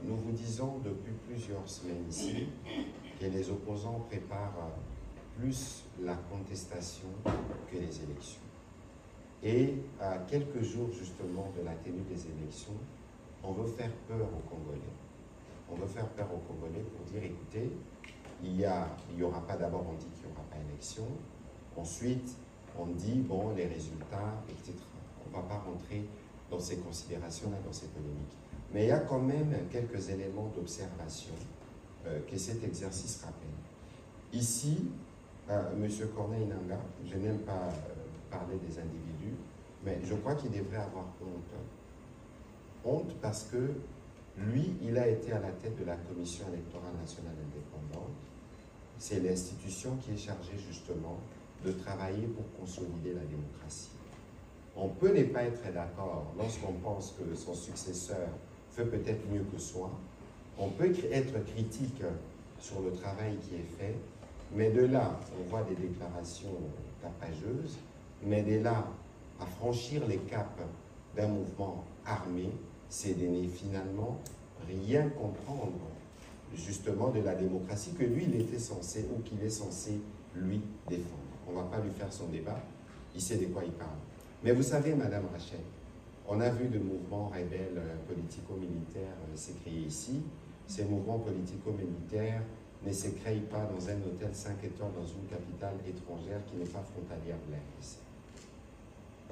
nous vous disons depuis plusieurs semaines ici que les opposants préparent plus la contestation que les élections. Et à quelques jours justement de la tenue des élections, on veut faire peur aux Congolais. On veut faire peur aux Congolais pour dire, écoutez, il y aura pas, d'abord on dit qu'il n'y aura pas élection, ensuite on dit, bon, les résultats, etc. On ne va pas rentrer dans ces considérations-là, dans ces polémiques. Mais il y a quand même quelques éléments d'observation que cet exercice rappelle. Ici, M. Corneille Nangaa, je n'aime pas parler des individus, mais je crois qu'il devrait avoir honte. Honte parce que lui, il a été à la tête de la Commission électorale nationale indépendante. C'est l'institution qui est chargée justement de travailler pour consolider la démocratie. On peut ne pas être d'accord lorsqu'on pense que son successeur fait peut-être mieux que soi. On peut être critique sur le travail qui est fait, mais de là, on voit des déclarations tapageuses, mais de là à franchir les caps d'un mouvement armé, c'est de ne finalement rien comprendre justement de la démocratie que lui, il était censé, ou qu'il est censé lui défendre. On ne va pas lui faire son débat, il sait de quoi il parle. Mais vous savez, Madame Rachel, on a vu de mouvements rebelles politico-militaires se créer ici. Ces mouvements politico-militaires ne se créent pas dans un hôtel 5 étoiles dans une capitale étrangère qui n'est pas frontalière de la RDC.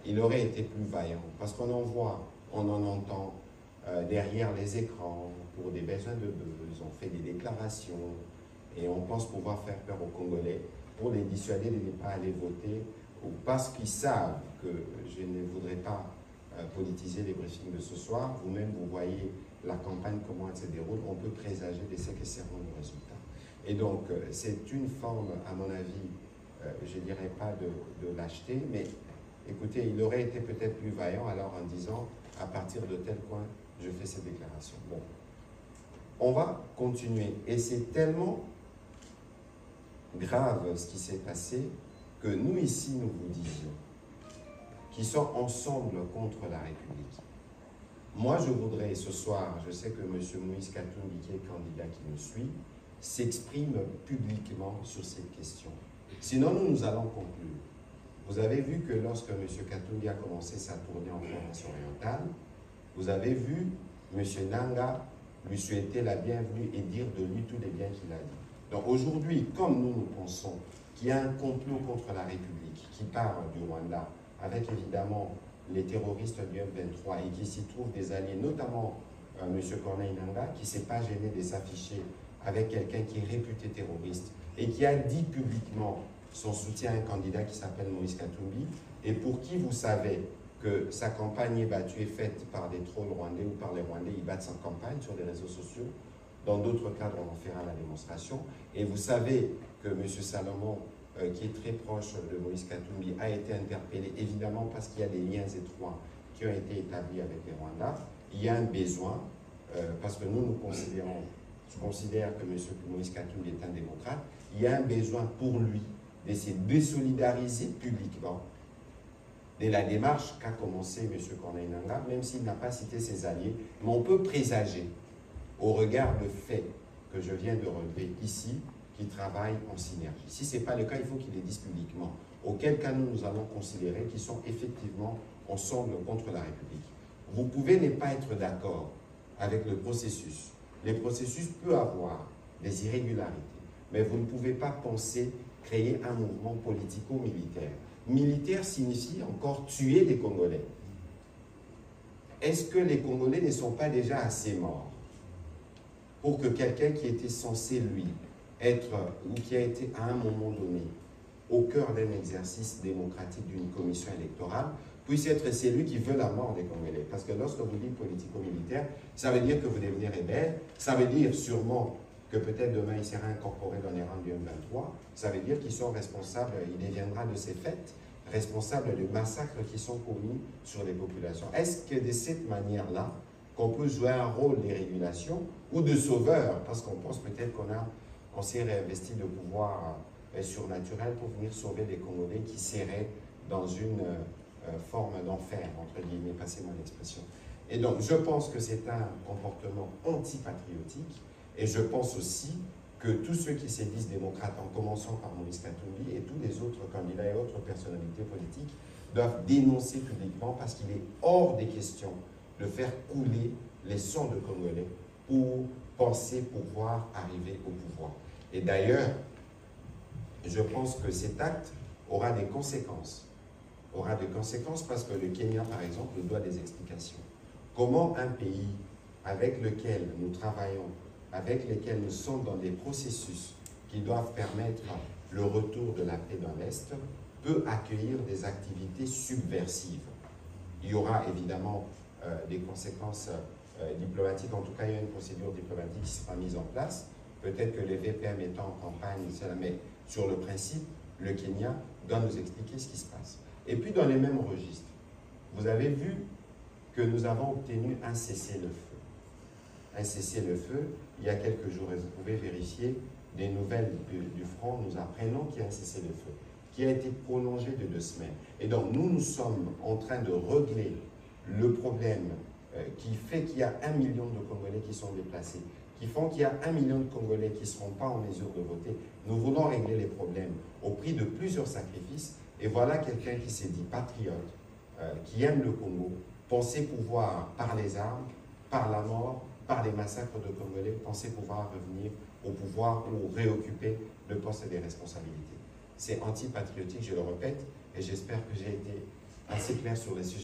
Il aurait été plus vaillant, parce qu'on en voit, on en entend derrière les écrans, pour des besoins de buzz, on fait des déclarations, et on pense pouvoir faire peur aux Congolais pour les dissuader de ne pas aller voter, ou parce qu'ils savent que je ne voudrais pas politiser les briefings de ce soir. Vous-même, vous voyez la campagne, comment elle se déroule, on peut présager de ce que seront les résultats. Et donc, c'est une forme, à mon avis, je ne dirais pas de lâcheté, mais écoutez, il aurait été peut-être plus vaillant alors en disant, à partir de tel point, je fais ces déclarations. Bon, on va continuer. Et c'est tellement grave ce qui s'est passé que nous ici, nous vous disions, qui sont ensemble contre la République. Moi, je voudrais ce soir, je sais que M. Moïse Katumbi, qui est candidat qui me suit, s'exprime publiquement sur cette question. Sinon, nous allons conclure. Vous avez vu que lorsque M. Katumbi a commencé sa tournée en province orientale, vous avez vu M. Nangaa lui souhaiter la bienvenue et dire de lui tous les biens qu'il a dit. Donc aujourd'hui, comme nous pensons qu'il y a un complot contre la République qui part du Rwanda, avec évidemment les terroristes du M23 et qui s'y trouvent des alliés, notamment M. Corneille Nangaa, qui ne s'est pas gêné de s'afficher avec quelqu'un qui est réputé terroriste et qui a dit publiquement son soutien à un candidat qui s'appelle Moïse Katumbi, et pour qui vous savez que sa campagne est battue et faite par des trolls rwandais ou par les Rwandais, ils battent sa campagne sur les réseaux sociaux. Dans d'autres cadres, on en fera la démonstration. Et vous savez que M. Salomon, qui est très proche de Moïse Katumbi, a été interpellé, évidemment parce qu'il y a des liens étroits qui ont été établis avec les Rwandais. Il y a un besoin, parce que nous considérons, je considère que M. Moïse Katumbi est un démocrate, il y a un besoin pour lui de se désolidariser publiquement de la démarche qu'a commencé M. Corneille Nangaa, même s'il n'a pas cité ses alliés, mais on peut présager, au regard de faits que je viens de relever ici, qui travaillent en synergie. Si ce n'est pas le cas, il faut qu'ils les disent publiquement. Auquel cas, nous allons considérer qu'ils sont effectivement ensemble contre la République. Vous pouvez ne pas être d'accord avec le processus. Le processus peut avoir des irrégularités, mais vous ne pouvez pas penser créer un mouvement politico-militaire. Militaire signifie encore tuer des Congolais. Est-ce que les Congolais ne sont pas déjà assez morts pour que quelqu'un qui était censé, lui, être, ou qui a été à un moment donné au cœur d'un exercice démocratique d'une commission électorale, puisse être celui qui veut la mort des Congolais? Parce que lorsque vous dites politico-militaire, ça veut dire que vous devenez rebelle, ça veut dire sûrement que peut-être demain il sera incorporé dans les rangs du M23, ça veut dire qu'ils sont responsables, il deviendra de ces faits responsable de massacres qui sont commis sur les populations. Est-ce que de cette manière-là, qu'on peut jouer un rôle de régulation ou de sauveur, parce qu'on pense peut-être qu'on s'est réinvesti de pouvoir surnaturel pour venir sauver les Congolais qui seraient dans une forme d'enfer, entre guillemets, passez-moi l'expression. Et donc, je pense que c'est un comportement antipatriotique, et je pense aussi que tous ceux qui se disent démocrates, en commençant par Maurice Katumbi et tous les autres candidats et autres personnalités politiques, doivent dénoncer publiquement parce qu'il est hors des questions de faire couler les sangs de Congolais pour penser pouvoir arriver au pouvoir. Et d'ailleurs, je pense que cet acte aura des conséquences. Aura des conséquences parce que le Kenya, par exemple, nous doit des explications. Comment un pays avec lequel nous travaillons, avec lequel nous sommes dans des processus qui doivent permettre le retour de la paix dans l'Est, peut accueillir des activités subversives. Il y aura évidemment des conséquences diplomatiques, en tout cas il y a une procédure diplomatique qui sera mise en place, peut-être que les VPM étant en campagne, mais sur le principe, le Kenya doit nous expliquer ce qui se passe. Et puis dans les mêmes registres, vous avez vu que nous avons obtenu un cessez-le-feu. Un cessez-le-feu, il y a quelques jours, et vous pouvez vérifier des nouvelles du front, nous apprenons qu'il y a un cessez-le-feu qui a été prolongé de 2 semaines. Et donc nous sommes en train de régler le problème qui fait qu'il y a 1 million de Congolais qui sont déplacés, qui font qu'il y a 1 million de Congolais qui ne seront pas en mesure de voter. Nous voulons régler les problèmes au prix de plusieurs sacrifices. Et voilà quelqu'un qui s'est dit patriote, qui aime le Congo, penser pouvoir, par les armes, par la mort, par les massacres de Congolais, penser pouvoir revenir au pouvoir ou réoccuper le poste des responsabilités. C'est antipatriotique, je le répète, et j'espère que j'ai été assez clair sur les sujets.